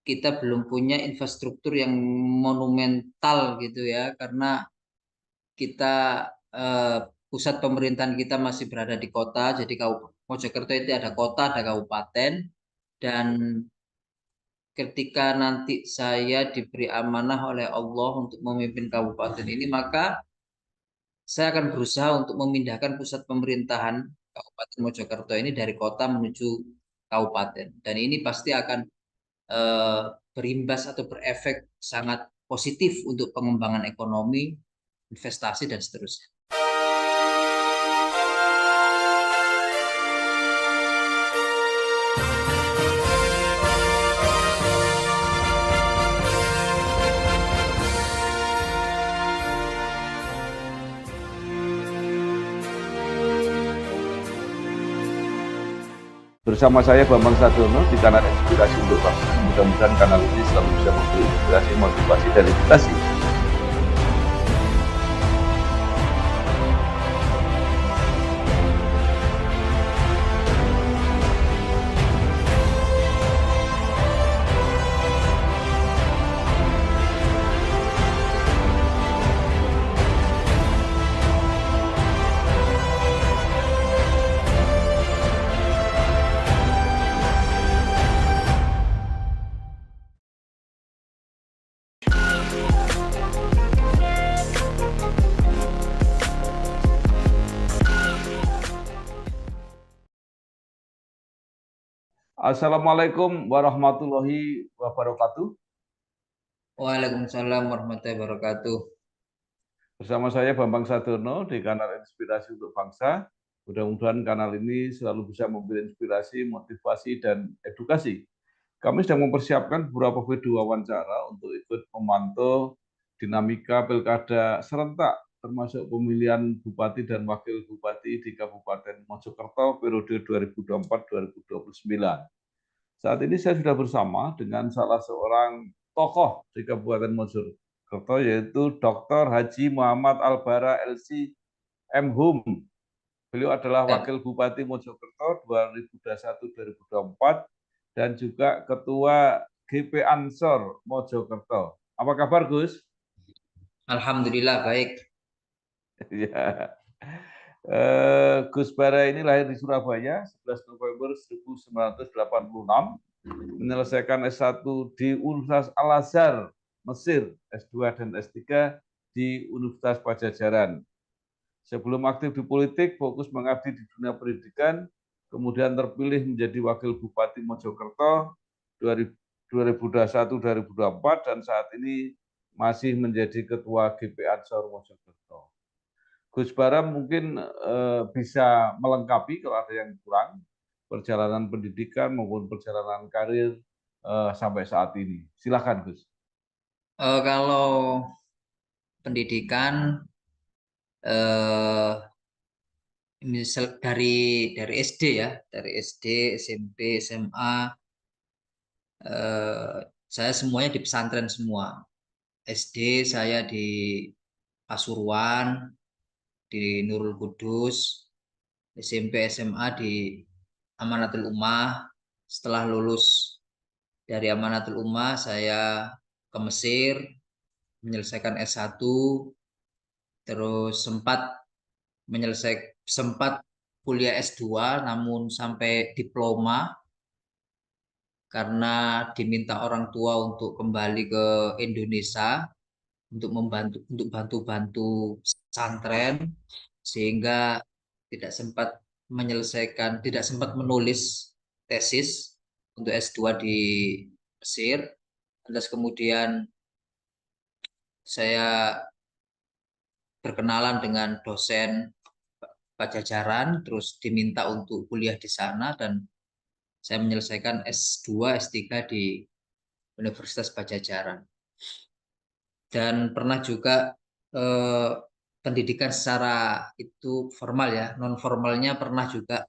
kita belum punya infrastruktur yang monumental gitu ya, karena kita eh, pusat pemerintahan kita masih berada di kota. Jadi Mojokerto itu ada kota, ada kabupaten, dan ketika nanti saya diberi amanah oleh Allah untuk memimpin kabupaten ini, maka saya akan berusaha untuk memindahkan pusat pemerintahan Kabupaten Mojokerto ini dari kota menuju kabupaten. Dan ini pasti akan eh, berimbas atau berefek sangat positif untuk pengembangan ekonomi, investasi, dan seterusnya. Bersama saya Bambang Sadiono di kanal Inspirasi untuk Bangsa. Mudah-mudahan kanal ini selalu bisa memberi inspirasi, motivasi, dan edukasi. Assalamualaikum warahmatullahi wabarakatuh. Waalaikumsalam warahmatullahi wabarakatuh. Bersama saya Bambang Sadiono di kanal Inspirasi untuk Bangsa. Mudah-mudahan kanal ini selalu bisa memberi inspirasi, motivasi, dan edukasi. Kami sedang mempersiapkan beberapa video wawancara untuk ikut memantau dinamika pilkada serentak, termasuk pemilihan bupati dan wakil bupati di Kabupaten Mojokerto periode 2024-2029. Saat ini saya sudah bersama dengan salah seorang tokoh di Kabupaten Mojokerto, yaitu Dr. Haji Muhammad Albara LC M.Hum. Beliau adalah Ya. Wakil Bupati Mojokerto 2021-2024 dan juga Ketua GP Ansor Mojokerto. Apa kabar, Gus? Alhamdulillah baik. Ya. Gus Bara ini lahir di Surabaya 11 November 1986, menyelesaikan S1 di Universitas Al-Azhar, Mesir, S2 dan S3 di Universitas Pajajaran. Sebelum aktif di politik, fokus mengabdi di dunia pendidikan, kemudian terpilih menjadi Wakil Bupati Mojokerto 2021-2024 dan saat ini masih menjadi Ketua GP Ansor Mojokerto. Gus Bara mungkin bisa melengkapi kalau ada yang kurang perjalanan pendidikan maupun perjalanan karir sampai saat ini. Silakan, Gus. Kalau pendidikan eh, misal dari SD ya, dari SD, SMP, SMA, eh, saya semuanya di pesantren semua. SD saya di Pasuruan, di Nurul Kudus, SMP, SMA di Amanatul Ummah. Setelah lulus dari Amanatul Ummah, saya ke Mesir menyelesaikan S1, terus sempat kuliah S2 namun sampai diploma karena diminta orang tua untuk kembali ke Indonesia untuk bantu-bantu pesantren, sehingga tidak sempat menulis tesis untuk S2 di Mesir. Terus kemudian saya berkenalan dengan dosen Pajajaran, terus diminta untuk kuliah di sana, dan saya menyelesaikan S2, S3 di Universitas Pajajaran. Dan pernah juga eh, pendidikan secara itu formal ya, non formalnya pernah juga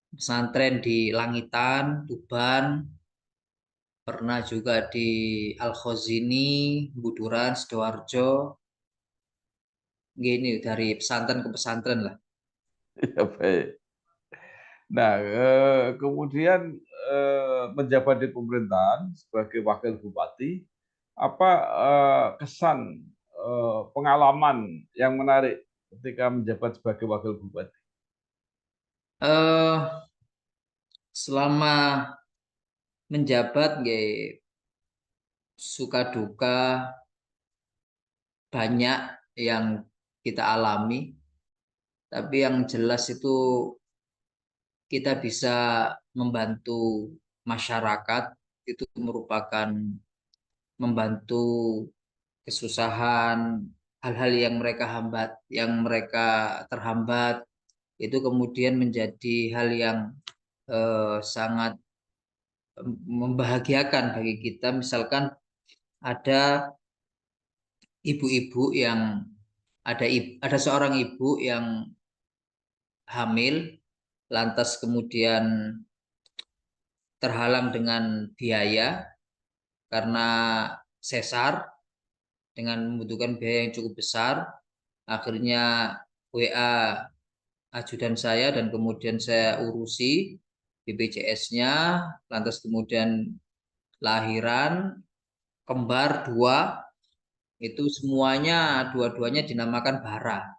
pesantren di Langitan, Tuban, pernah juga di Al-Khazini, Buduran, Sidoarjo. Gini dari pesantren ke pesantren lah. Ya, baik. Nah, kemudian menjabat di pemerintahan sebagai wakil bupati, apa kesan pengalaman yang menarik ketika menjabat sebagai wakil bupati? eh Selama menjabat nggih suka duka banyak yang kita alami, tapi yang jelas itu kita bisa membantu masyarakat, itu merupakan membantu kesusahan, hal-hal yang mereka terhambat, itu kemudian menjadi hal yang sangat membahagiakan bagi kita. Misalkan ada ibu-ibu yang ada seorang ibu yang hamil, lantas kemudian terhalang dengan biaya karena sesar dengan membutuhkan biaya yang cukup besar. Akhirnya WA ajudan saya dan kemudian saya urusi BPJS-nya, lantas kemudian lahiran kembar dua, itu semuanya dua-duanya dinamakan Bara.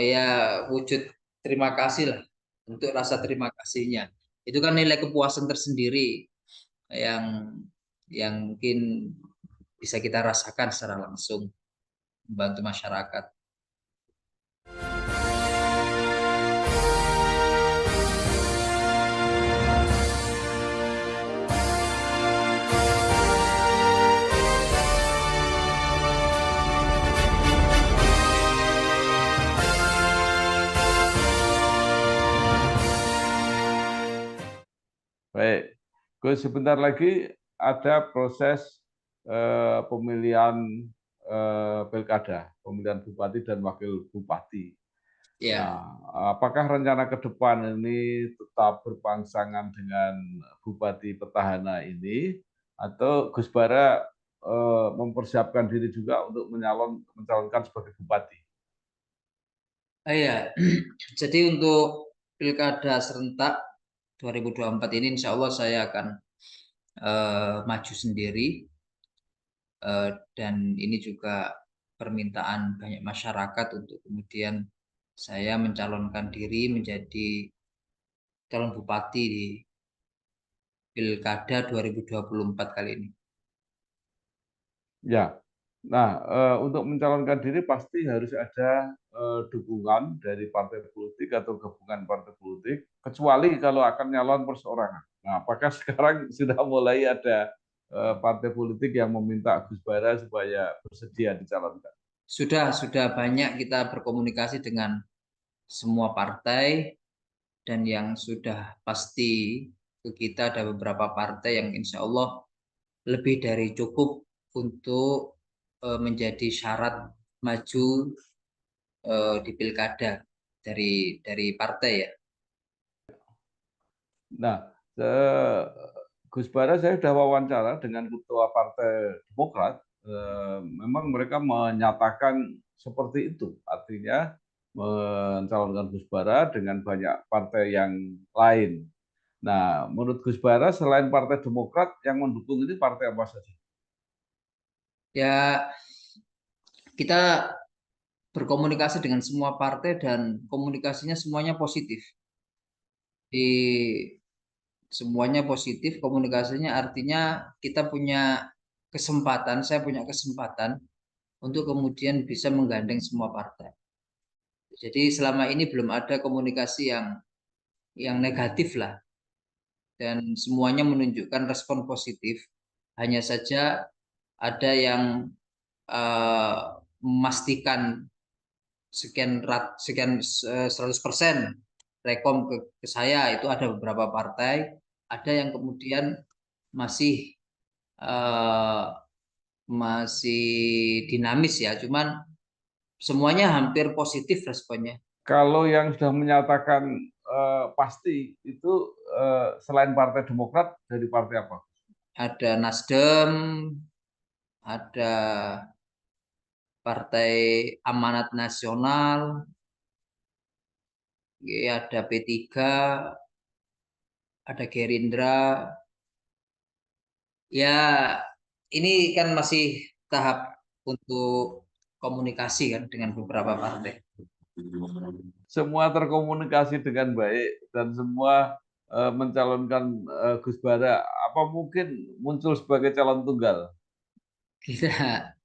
Ya wujud terima kasih lah, untuk rasa terima kasihnya. Itu kan nilai kepuasan tersendiri yang mungkin bisa kita rasakan secara langsung membantu masyarakat. Baik, Gus, sebentar lagi ada proses pemilihan pilkada, pemilihan bupati dan wakil bupati. Ya, Nah, apakah rencana ke depan ini tetap berpangsangan dengan bupati petahana ini, atau Gus Bara mempersiapkan diri juga untuk mencalonkan sebagai bupati? ya. Jadi untuk pilkada serentak 2024 ini, insya Allah saya akan maju sendiri. Dan ini juga permintaan banyak masyarakat untuk kemudian saya mencalonkan diri menjadi calon bupati di pilkada 2024 kali ini. Ya, nah untuk mencalonkan diri pasti harus ada dukungan dari partai politik atau gabungan partai politik, kecuali kalau akan nyalon perseorangan. Nah, apakah sekarang sudah mulai ada partai politik yang meminta Gus Bara supaya bersedia dicalonkan? Sudah banyak kita berkomunikasi dengan semua partai, dan yang sudah pasti ke kita ada beberapa partai yang insya Allah lebih dari cukup untuk menjadi syarat maju di pilkada dari partai ya. Nah, eh, Gus Bara saya sudah wawancara dengan ketua Partai Demokrat, memang mereka menyatakan seperti itu, artinya mencalonkan Gus Bara dengan banyak partai yang lain. Nah, menurut Gus Bara selain Partai Demokrat yang mendukung ini partai apa saja? Ya, kita berkomunikasi dengan semua partai dan komunikasinya semuanya positif. Di Semuanya positif komunikasinya, artinya kita punya kesempatan, saya punya kesempatan untuk kemudian bisa menggandeng semua partai. Jadi selama ini belum ada komunikasi yang negatif lah, dan semuanya menunjukkan respon positif. Hanya saja ada yang eh, memastikan sekian 100% rekom ke saya, itu ada beberapa partai, ada yang kemudian masih eh, masih dinamis ya, cuman semuanya hampir positif responnya. Kalau yang sudah menyatakan pasti itu selain Partai Demokrat dari partai apa? Ada Nasdem, ada Partai Amanat Nasional, ada P3, ada Gerindra. Ya, ini kan masih tahap untuk komunikasi kan dengan beberapa partai. Semua terkomunikasi dengan baik dan semua mencalonkan Gus Bara. Apa mungkin muncul sebagai calon tunggal? Tidak,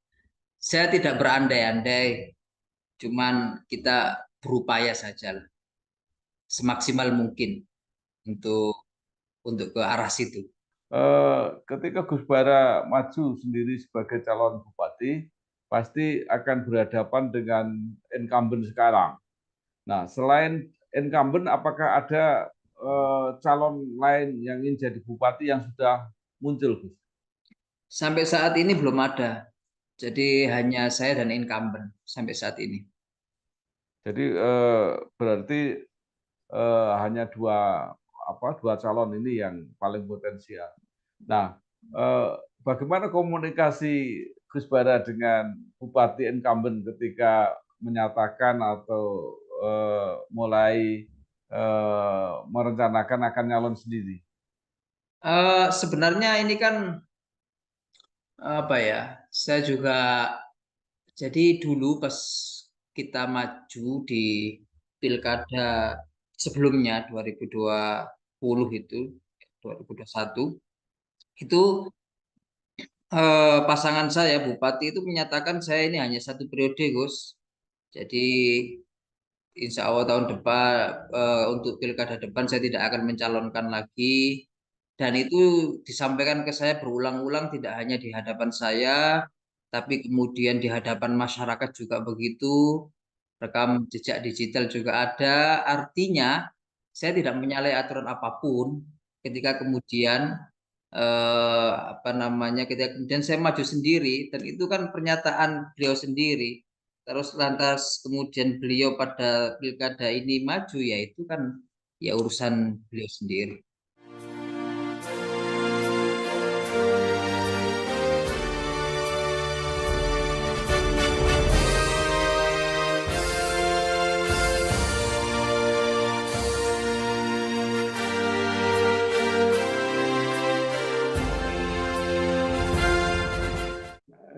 saya tidak berandai-andai, cuman kita berupaya saja lah, semaksimal mungkin untuk ke arah situ. Ketika Gus Bara maju sendiri sebagai calon bupati, pasti akan berhadapan dengan incumbent sekarang. Nah, selain incumbent, apakah ada calon lain yang ingin jadi bupati yang sudah muncul, Gus? Sampai saat ini belum ada. Jadi hanya saya dan incumbent sampai saat ini. Jadi berarti hanya dua calon ini yang paling potensial. Nah, bagaimana komunikasi Gus Bara dengan Bupati incumbent ketika menyatakan atau mulai merencanakan akan nyalon sendiri? Sebenarnya ini kan apa ya? Saya juga jadi dulu pas kita maju di pilkada sebelumnya 2020 itu 2021 itu pasangan saya bupati itu menyatakan saya ini hanya satu periode, Gus. Jadi insya Allah tahun depan untuk pilkada depan saya tidak akan mencalonkan lagi. Dan itu disampaikan ke saya berulang-ulang tidak hanya di hadapan saya, tapi kemudian di hadapan masyarakat juga begitu. Rekam jejak digital juga ada. Artinya saya tidak menyalahi aturan apapun ketika kemudian apa namanya ketika kemudian saya maju sendiri dan itu kan pernyataan beliau sendiri. Terus lantas kemudian beliau pada pilkada ini maju ya itu kan ya urusan beliau sendiri.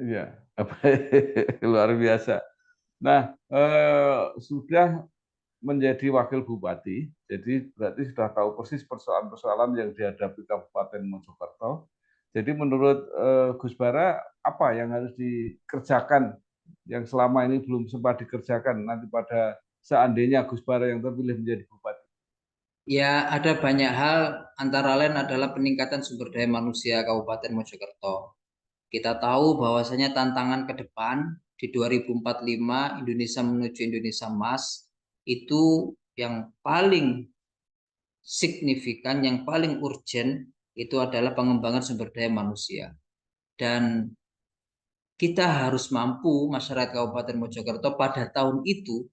Iya, luar biasa. Nah, sudah menjadi wakil bupati, jadi berarti sudah tahu persis persoalan-persoalan yang dihadapi Kabupaten Mojokerto. Jadi menurut Gus Bara, apa yang harus dikerjakan yang selama ini belum sempat dikerjakan nanti pada seandainya Gus Bara yang terpilih menjadi bupati? Ya, ada banyak hal antara lain adalah peningkatan sumber daya manusia Kabupaten Mojokerto. Kita tahu bahwasanya tantangan ke depan di 2045 Indonesia menuju Indonesia Emas itu yang paling signifikan, yang paling urgent itu adalah pengembangan sumber daya manusia. Dan kita harus mampu masyarakat Kabupaten Mojokerto pada tahun itu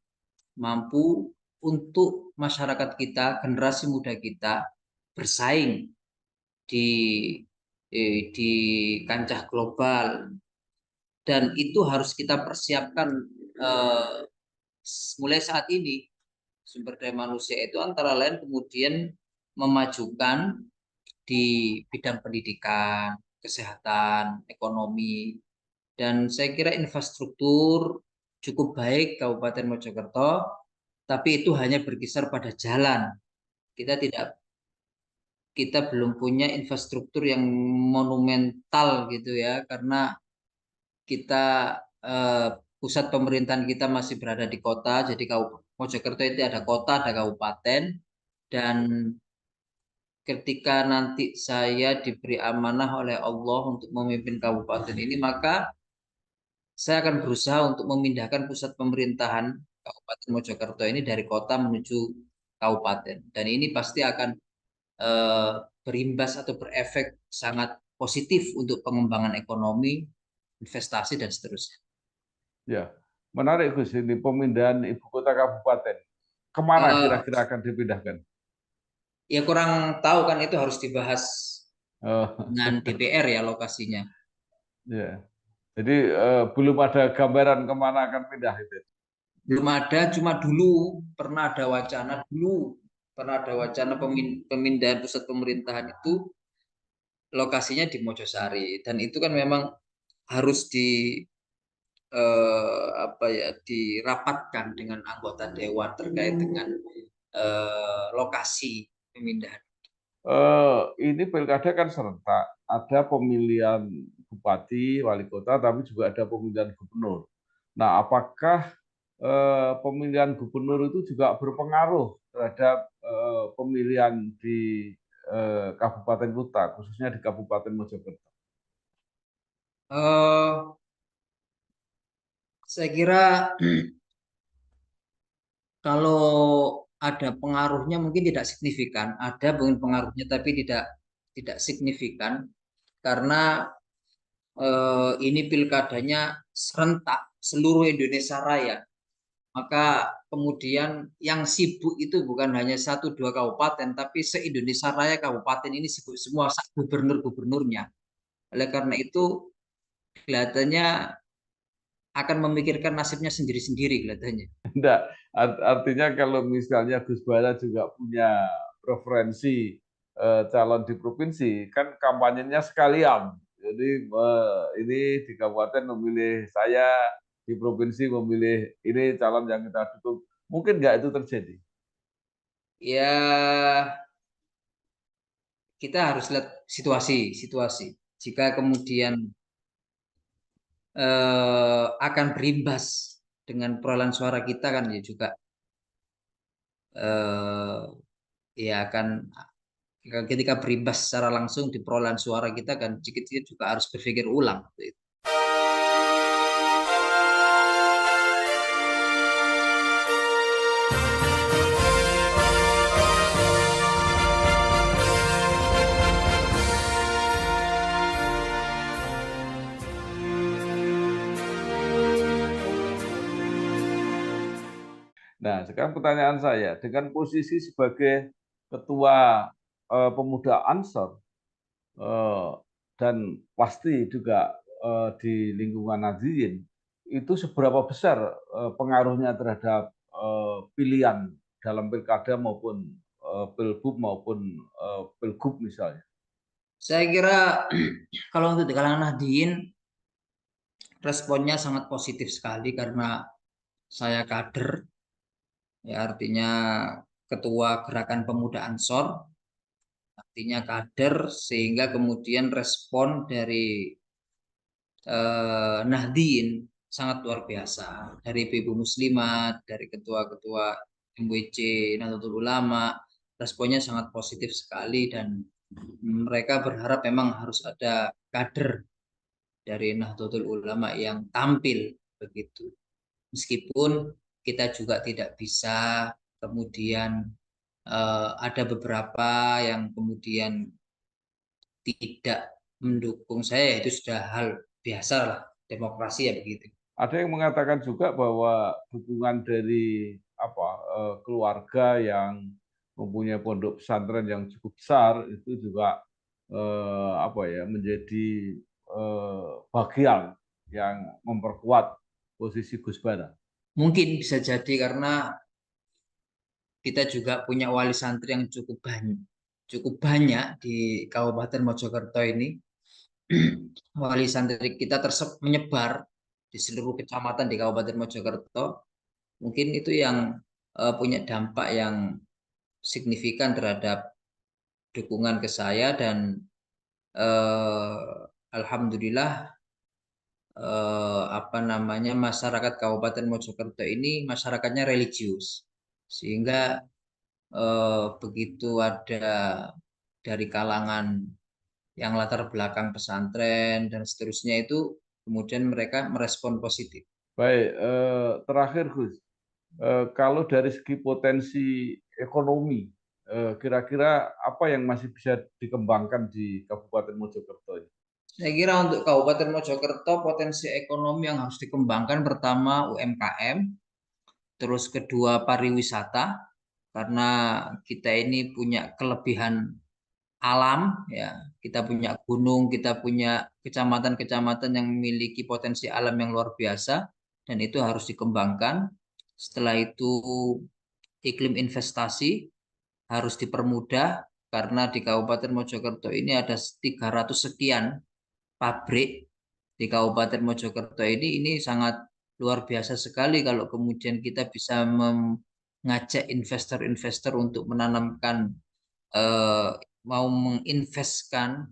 mampu untuk masyarakat kita, generasi muda kita bersaing di di kancah global dan itu harus kita persiapkan eh, mulai saat ini. Sumber daya manusia itu antara lain kemudian memajukan di bidang pendidikan, kesehatan, ekonomi, dan saya kira infrastruktur cukup baik Kabupaten Mojokerto, tapi itu hanya berkisar pada jalan. Kita tidak kita belum punya infrastruktur yang monumental gitu ya, karena kita eh, pusat pemerintahan kita masih berada di kota, jadi Mojokerto itu ada kota, ada kabupaten, dan ketika nanti saya diberi amanah oleh Allah untuk memimpin kabupaten ini, maka saya akan berusaha untuk memindahkan pusat pemerintahan Kabupaten Mojokerto ini dari kota menuju kabupaten. Dan ini pasti akan eh, berimbas atau berefek sangat positif untuk pengembangan ekonomi, investasi, dan seterusnya. Ya, menarik Gus, ini pemindahan ibu kota kabupaten. Kemana Eh, kira-kira akan dipindahkan? ya kurang tahu kan itu harus dibahas Oh, dengan DPR ya lokasinya. ya. Jadi belum ada gambaran kemana akan pindah itu. belum ada, cuma dulu pernah ada wacana pemindahan pusat pemerintahan itu lokasinya di Mojosari, dan itu kan memang harus apa ya, dirapatkan dengan anggota dewan terkait dengan lokasi pemindahan. Ini pilkada kan serentak, ada pemilihan bupati, wali kota, tapi juga ada pemilihan gubernur. Nah, apakah pemilihan gubernur itu juga berpengaruh terhadap pemilihan di kabupaten kota, khususnya di Kabupaten Mojokerto? Uh, saya kira kalau ada pengaruhnya mungkin tidak signifikan, ada mungkin pengaruhnya tapi tidak signifikan karena ini pilkadanya serentak seluruh Indonesia Raya. Maka kemudian yang sibuk itu bukan hanya satu dua kabupaten, tapi se-Indonesia Raya kabupaten ini sibuk semua, gubernur-gubernurnya. Oleh karena itu kelihatannya akan memikirkan nasibnya sendiri-sendiri kelihatannya. Enggak, artinya kalau misalnya Gus Bara juga punya preferensi calon di provinsi, kan kampanyenya sekalian. Jadi ini di kabupaten memilih saya, di provinsi memilih ini calon yang kita dukung. Mungkin nggak itu terjadi? Ya, kita harus lihat situasi. Jika kemudian akan berimbas dengan perolehan suara kita kan ya juga eh, ya akan ketika berimbas secara langsung di perolehan suara kita kan kita juga harus berpikir ulang. Nah, sekarang pertanyaan saya, dengan posisi sebagai ketua pemuda Ansor eh, dan pasti juga di lingkungan Nahdliyin, itu seberapa besar pengaruhnya terhadap pilihan dalam pilkada maupun pilgub maupun pilgub misalnya? Saya kira kalau untuk di kalangan Nahdliyin responnya sangat positif sekali karena saya kader, ya artinya ketua Gerakan Pemuda Ansor, artinya kader, sehingga kemudian respon dari Nahdliyin sangat luar biasa, dari Ibu Muslimat, dari ketua-ketua MWC, Nahdlatul Ulama, responnya sangat positif sekali dan mereka berharap memang harus ada kader dari Nahdlatul Ulama yang tampil begitu. Meskipun kita juga tidak bisa kemudian ada beberapa yang kemudian tidak mendukung saya, itu sudah hal biasa lah, demokrasi ya begitu. Ada yang mengatakan juga bahwa dukungan dari keluarga yang mempunyai pondok pesantren yang cukup besar itu juga menjadi bagian yang memperkuat posisi Gus Bara. Mungkin bisa jadi karena kita juga punya wali santri yang cukup banyak di Kabupaten Mojokerto ini. Wali santri kita menyebar di seluruh kecamatan di Kabupaten Mojokerto. Mungkin itu yang punya dampak yang signifikan terhadap dukungan ke saya dan alhamdulillah masyarakat Kabupaten Mojokerto ini masyarakatnya religius, sehingga begitu ada dari kalangan yang latar belakang pesantren dan seterusnya itu kemudian mereka merespon positif. Baik, terakhir Gus, kalau dari segi potensi ekonomi, kira-kira apa yang masih bisa dikembangkan di Kabupaten Mojokerto ini? Saya kira untuk Kabupaten Mojokerto potensi ekonomi yang harus dikembangkan pertama UMKM, terus kedua pariwisata karena kita ini punya kelebihan alam ya. Kita punya gunung, kita punya kecamatan-kecamatan yang memiliki potensi alam yang luar biasa dan itu harus dikembangkan. Setelah itu iklim investasi harus dipermudah karena di Kabupaten Mojokerto ini ada 300 sekian pabrik di Kabupaten Mojokerto ini sangat luar biasa sekali kalau kemudian kita bisa mengajak investor-investor untuk menanamkan mau menginvestkan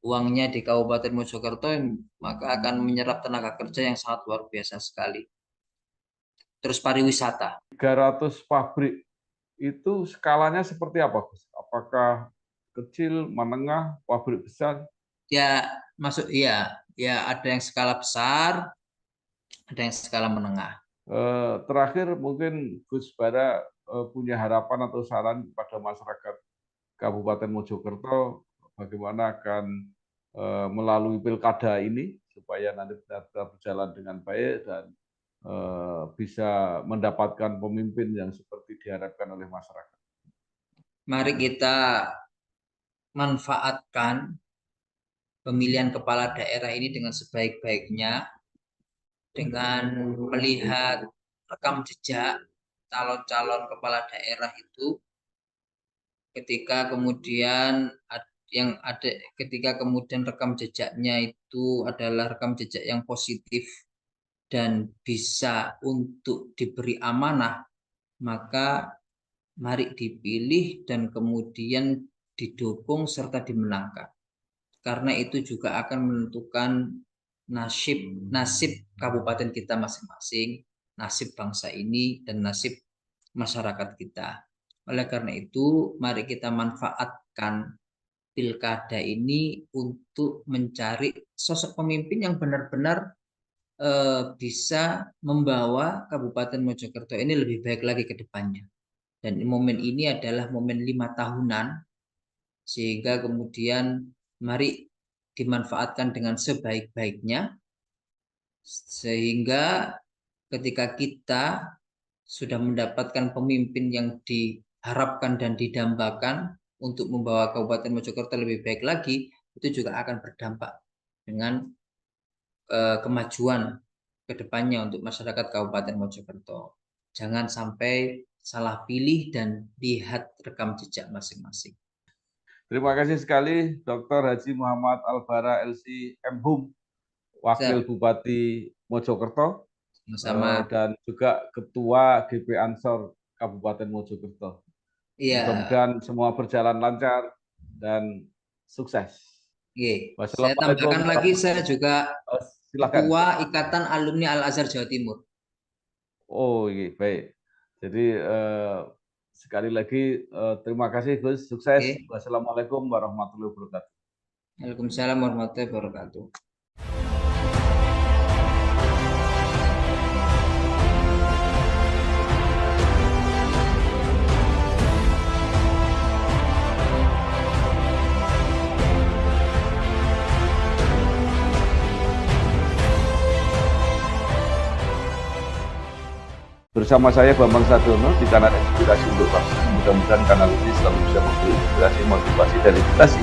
uangnya di Kabupaten Mojokerto, maka akan menyerap tenaga kerja yang sangat luar biasa sekali. Terus pariwisata. 300 pabrik itu skalanya seperti apa, Gus? Apakah kecil, menengah, pabrik besar? Ya, ya ada yang skala besar, ada yang skala menengah. Terakhir mungkin Gus Bara punya harapan atau saran kepada masyarakat Kabupaten Mojokerto bagaimana akan melalui pilkada ini supaya nanti benar-benar berjalan dengan baik dan bisa mendapatkan pemimpin yang seperti diharapkan oleh masyarakat. Mari kita manfaatkan pemilihan kepala daerah ini dengan sebaik-baiknya, dengan melihat rekam jejak calon-calon kepala daerah itu, ketika kemudian rekam jejaknya itu adalah rekam jejak yang positif dan bisa untuk diberi amanah, maka mari dipilih dan kemudian didukung serta dimenangkan. Karena itu juga akan menentukan nasib kabupaten kita masing-masing, nasib bangsa ini, dan nasib masyarakat kita. Oleh karena itu, mari kita manfaatkan pilkada ini untuk mencari sosok pemimpin yang benar-benar bisa membawa Kabupaten Mojokerto ini lebih baik lagi ke depannya. Dan momen ini adalah momen 5 tahunan, sehingga kemudian mari dimanfaatkan dengan sebaik-baiknya, sehingga ketika kita sudah mendapatkan pemimpin yang diharapkan dan didambakan untuk membawa Kabupaten Mojokerto lebih baik lagi, itu juga akan berdampak dengan kemajuan ke depannya untuk masyarakat Kabupaten Mojokerto. Jangan sampai salah pilih dan lihat rekam jejak masing-masing. Terima kasih sekali Dr. Haji Muhammad Albara LC M.Hum, Wakil Bupati Mojokerto, dan juga Ketua GP Ansor Kabupaten Mojokerto. Mudah-mudahan semua berjalan lancar dan sukses. Saya tambahkan lagi, saya juga Ketua Ikatan Alumni Al-Azhar Jawa Timur. Oh iya, baik. Jadi sekali lagi terima kasih Gus, sukses. Wassalamualaikum warahmatullahi wabarakatuh. Waalaikumsalam warahmatullahi wabarakatuh. Bersama saya Bambang Sadono di kanal Inspirasi untuk Bangsa. Mudah-mudahan kanal ini selalu bisa memberi inspirasi, motivasi, dan edukasi